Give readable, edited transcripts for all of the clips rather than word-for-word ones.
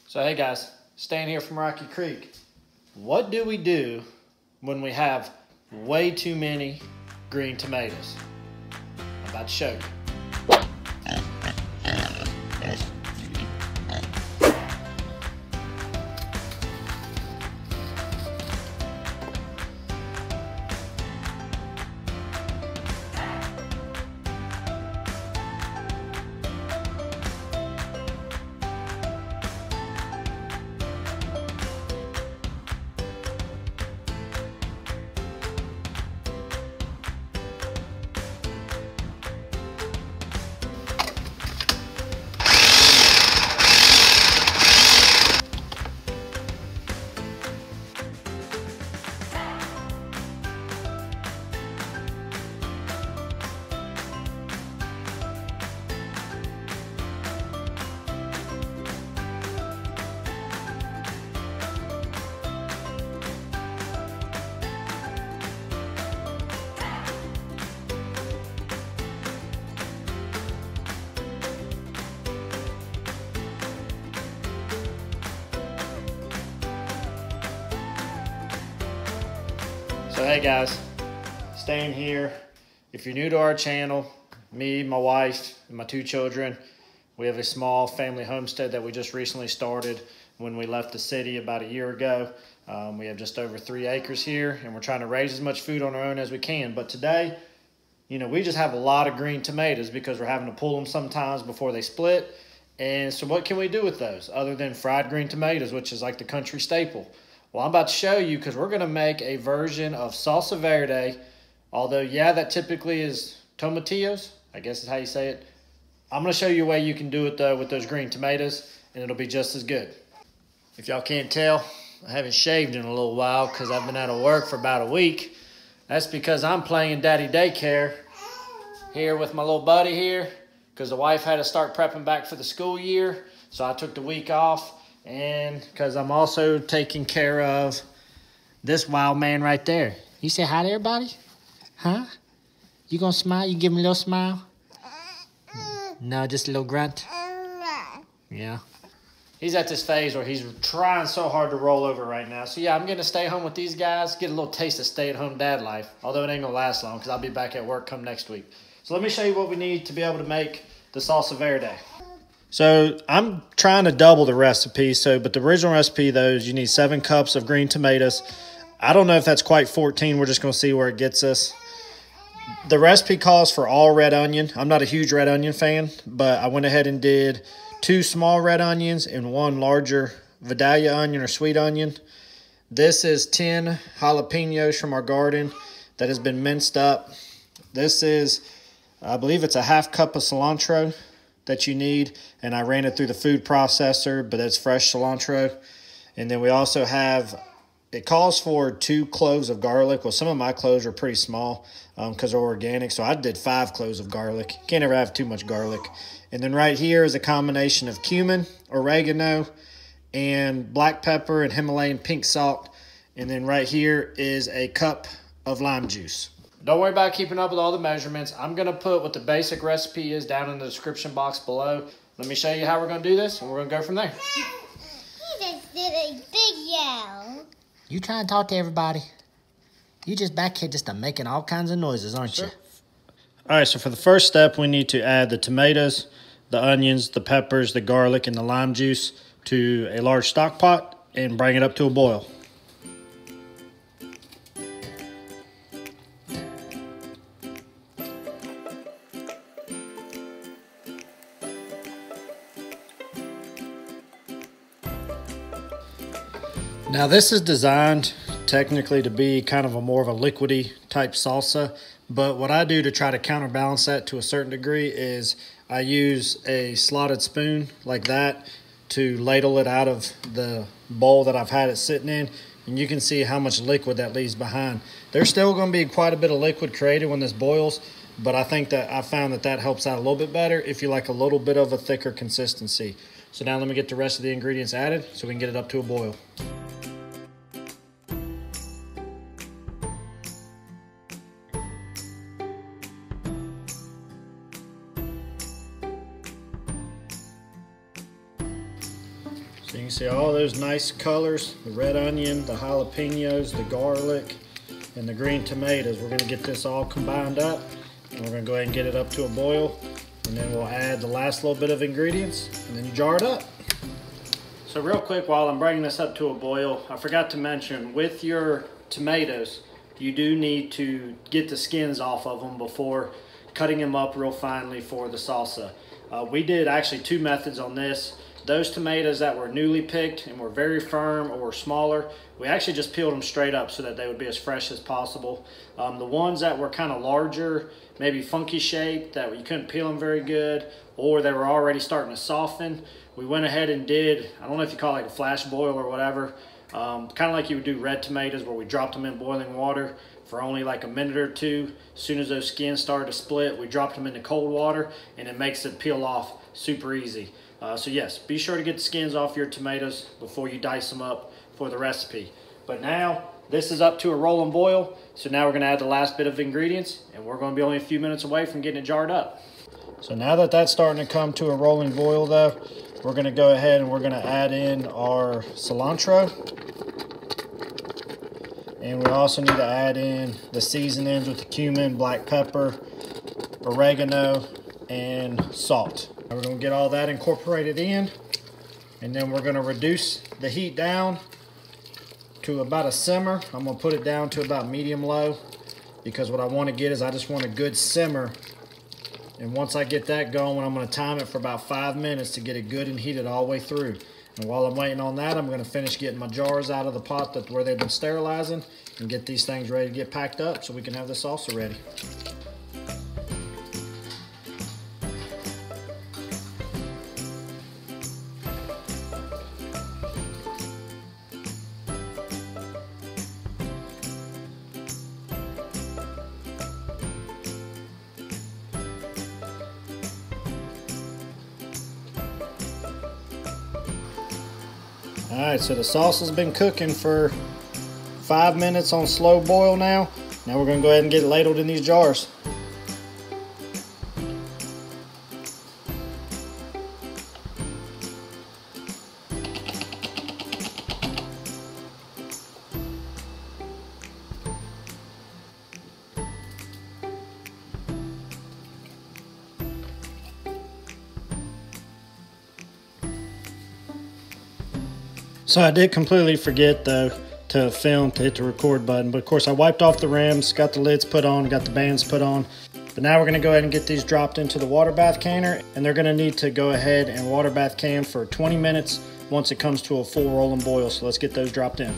So hey guys, Stan here from Rocky Creek. What do we do when we have way too many green tomatoes? I'm about to show you. So hey guys, Stan here. If you're new to our channel, me, my wife, and my 2 children, we have a small family homestead that we just recently started when we left the city about a year ago. We have just over 3 acres here, and we're trying to raise as much food on our own as we can. But today, we just have a lot of green tomatoes because we're having to pull them sometimes before they split. And so what can we do with those other than fried green tomatoes, which is like the country staple? Well, I'm about to show you because we're going to make a version of Salsa Verde. Although, yeah, that typically is tomatillos. I guess is how you say it. I'm going to show you a way you can do it, though, with those green tomatoes, and it'll be just as good. If y'all can't tell, I haven't shaved in a little while because I've been out of work for about a week. That's because I'm playing daddy daycare here with my little buddy here because the wife had to start prepping back for the school year. So I took the week off. And because I'm also taking care of this wild man right there. You say hi to everybody? Huh? You gonna smile? You give him a little smile? No, just a little grunt? Yeah. He's at this phase where he's trying so hard to roll over right now. So yeah, I'm gonna stay home with these guys, get a little taste of stay-at-home dad life. Although it ain't gonna last long because I'll be back at work come next week. So let me show you what we need to be able to make the Salsa Verde. So I'm trying to double the recipe. But the original recipe, though, is you need 7 cups of green tomatoes. I don't know if that's quite 14. We're just going to see where it gets us. The recipe calls for all red onion. I'm not a huge red onion fan, but I went ahead and did 2 small red onions and 1 larger Vidalia onion or sweet onion. This is 10 jalapenos from our garden that has been minced up. This is, I believe it's a ½ cup of cilantro that you need, and I ran it through the food processor, but that's fresh cilantro. And then we also have, it calls for 2 cloves of garlic. Well, some of my cloves are pretty small because they're organic, so I did 5 cloves of garlic. Can't ever have too much garlic. And then right here is a combination of cumin, oregano, and black pepper and Himalayan pink salt. And then right here is a cup of lime juice. Don't worry about keeping up with all the measurements. I'm going to put what the basic recipe is down in the description box below. Let me show you how we're going to do this, and we're going to go from there. He just did a big yell. You trying to talk to everybody? You just back here just making all kinds of noises, aren't you? All right, so for the first step, we need to add the tomatoes, the onions, the peppers, the garlic, and the lime juice to a large stock pot and bring it up to a boil. Now this is designed technically to be kind of more of a liquidy type salsa, but what I do to try to counterbalance that to a certain degree is I use a slotted spoon like that to ladle it out of the bowl that I've had it sitting in, and you can see how much liquid that leaves behind. There's still going to be quite a bit of liquid created when this boils, but I think that I found that helps out a little bit better if you like a little bit of a thicker consistency. So now let me get the rest of the ingredients added so we can get it up to a boil. So you can see all those nice colors, the red onion, the jalapenos, the garlic, and the green tomatoes. We're gonna get this all combined up, and we're gonna go ahead and get it up to a boil, and then we'll add the last little bit of ingredients, and then you jar it up. So real quick, while I'm bringing this up to a boil, I forgot to mention, with your tomatoes, you do need to get the skins off of them before cutting them up real finely for the salsa. We did actually 2 methods on this. Those tomatoes that were newly picked and were very firm or smaller, we actually just peeled them straight up so that they would be as fresh as possible. The ones that were kind of larger, maybe funky shaped, that you couldn't peel them very good, or they were already starting to soften, we went ahead and did, I don't know if you call it like a flash boil or whatever, kind of like you would do red tomatoes, where we dropped them in boiling water for only like a minute or 2. As soon as those skins started to split, we dropped them into cold water, and it makes it peel off super easy. So yes, be sure to get the skins off your tomatoes before you dice them up for the recipe. But now, this is up to a rolling boil, so now we're gonna add the last bit of ingredients, and we're gonna be only a few minutes away from getting it jarred up. So now that that's starting to come to a rolling boil though, we're gonna go ahead and we're gonna add in our cilantro. And we also need to add in the seasonings with the cumin, black pepper, oregano, and salt. We're going to get all that incorporated in, and then we're going to reduce the heat down to about a simmer. I'm going to put it down to about medium-low, because what I want to get is I just want a good simmer. And once I get that going, I'm going to time it for about 5 minutes to get it good and heated all the way through. And while I'm waiting on that, I'm going to finish getting my jars out of the pot where they've been sterilizing, and get these things ready to get packed up so we can have the salsa ready. All right, so the salsa's been cooking for 5 minutes on slow boil now. Now we're gonna go ahead and get it ladled in these jars. So I did completely forget though to film, to hit the record button, but of course I wiped off the rims, got the lids put on, got the bands put on. But now we're gonna go ahead and get these dropped into the water bath canner, and they're gonna need to go ahead and water bath can for 20 minutes once it comes to a full rolling boil. So let's get those dropped in.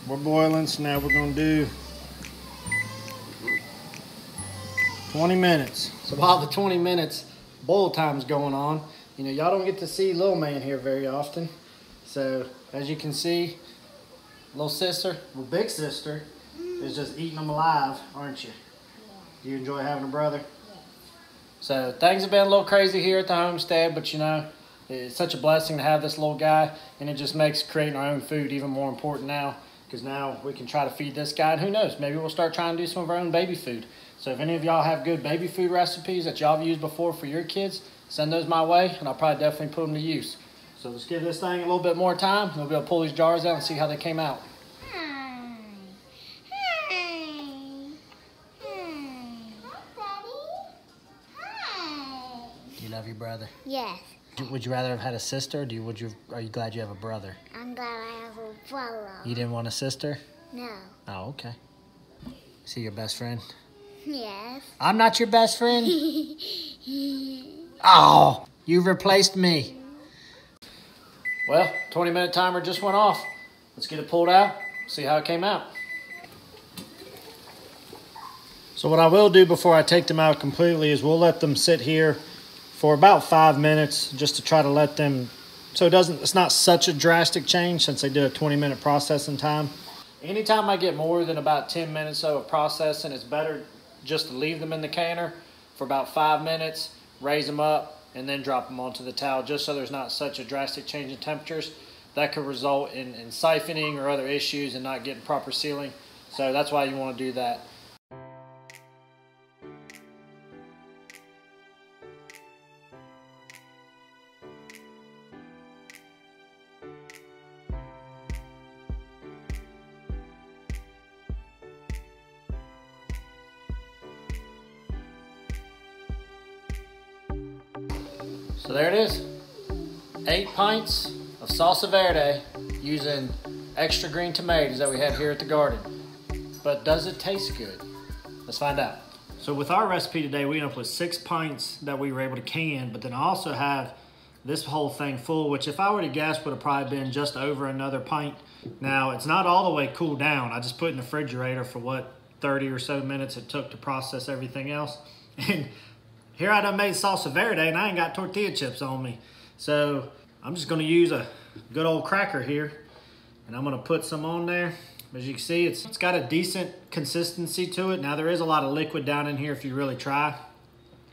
We're boiling, so now we're gonna do 20 minutes. So while the 20 minutes boil time's going on, you know, y'all don't get to see little man here very often. So as you can see, little sister, well, big sister, is just eating them alive, aren't you? Yeah. Do you enjoy having a brother? Yeah. So things have been a little crazy here at the homestead, but you know, it's such a blessing to have this little guy, and it just makes creating our own food even more important now, because now we can try to feed this guy, and who knows, maybe we'll start trying to do some of our own baby food. So if any of y'all have good baby food recipes that y'all have used before for your kids, send those my way, and I'll probably definitely put them to use. So let's give this thing a little bit more time, and we'll be able to pull these jars out and see how they came out. Hi. Do you love your brother? Yes. Would you rather have had a sister, or are you glad you have a brother? I'm glad I have a brother. You didn't want a sister? No. Oh, okay. Is he your best friend? Yes. I'm not your best friend? Oh, you replaced me. Well, 20-minute timer just went off. Let's get it pulled out, see how it came out. So what I will do before I take them out completely is we'll let them sit here for about 5 minutes, just to try to let them, so it's not such a drastic change since they did a 20-minute processing time. Anytime I get more than about 10 minutes of processing, it's better just to leave them in the canner for about 5 minutes, raise them up, and then drop them onto the towel, just so there's not such a drastic change in temperatures that could result in siphoning or other issues and not getting proper sealing. So that's why you want to do that. So there it is, 8 pints of Salsa Verde using extra green tomatoes that we have here at the garden. But does it taste good? Let's find out. So with our recipe today, we ended up with 6 pints that we were able to can, but then I also have this whole thing full, which if I were to guess would have probably been just over another pint. Now, it's not all the way cooled down. I just put it in the refrigerator for what, 30 or so minutes it took to process everything else. And here I done made Salsa Verde and I ain't got tortilla chips on me. So I'm just gonna use a good old cracker here and I'm gonna put some on there. As you can see, it's got a decent consistency to it. Now there is a lot of liquid down in here if you really try.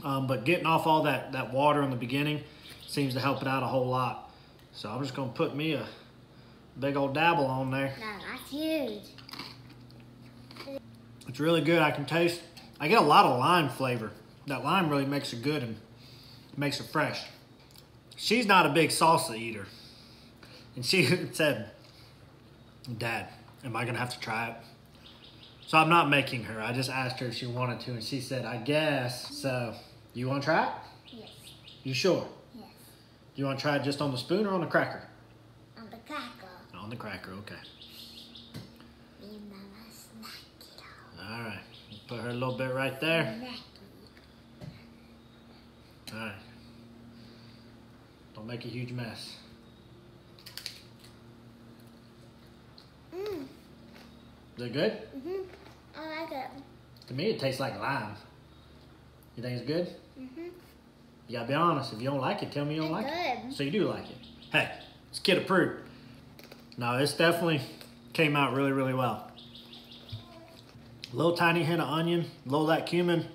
But getting off all that water in the beginning seems to help it out a whole lot. So I'm just gonna put me a big old dabble on there. No, that's huge. It's really good. I get a lot of lime flavor. That lime really makes it good and makes it fresh. She's not a big salsa eater. And she said, Dad, am I gonna have to try it? So I'm not making her. I just asked her if she wanted to and she said, I guess. So, you wanna try it? Yes. You sure? Yes. You wanna try it just on the spoon or on the cracker? On the cracker. On the cracker, okay. Me and Mama snack it all. All right, put her a little bit right there. Snacky. All right. Don't make a huge mess. Mmm. Is it good? Mhm. I like it. To me, it tastes like lime. You think it's good? Mhm. You gotta be honest. If you don't like it, tell me you don't like it. Good. So you do like it. Hey, it's kid approved. No, this definitely came out really, really well. A little tiny hint of onion, a little of that cumin,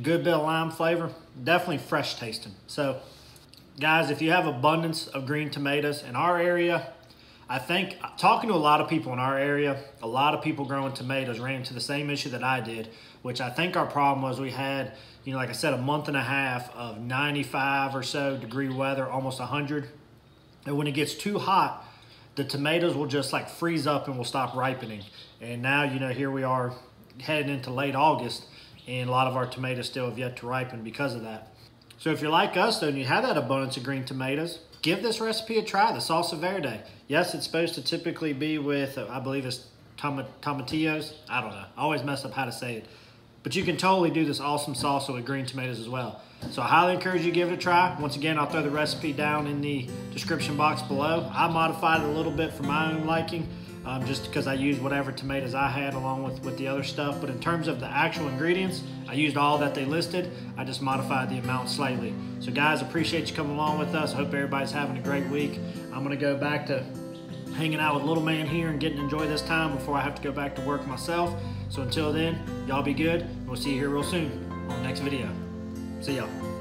good bit of lime flavor, definitely fresh tasting. So, guys, if you have abundance of green tomatoes in our area, I think, talking to a lot of people in our area, a lot of people growing tomatoes ran into the same issue that I did, which I think our problem was we had, you know, like I said, a month and a half of 95 or so degree weather, almost 100. And when it gets too hot, the tomatoes will just like freeze up and will stop ripening. And now, you know, here we are heading into late August and a lot of our tomatoes still have yet to ripen because of that. So if you're like us though and you have that abundance of green tomatoes, give this recipe a try, the Salsa Verde. Yes, it's supposed to typically be with, I believe it's tomatillos. I don't know. I always mess up how to say it. But you can totally do this awesome salsa with green tomatoes as well. So I highly encourage you to give it a try. Once again, I'll throw the recipe down in the description box below. I modified it a little bit for my own liking, just because I used whatever tomatoes I had along with the other stuff. But in terms of the actual ingredients, I used all that they listed. I just modified the amount slightly. So guys, appreciate you coming along with us. I hope everybody's having a great week. I'm gonna go back to hanging out with little man here and getting to enjoy this time before I have to go back to work myself. So until then, y'all be good. We'll see you here real soon on the next video. See y'all.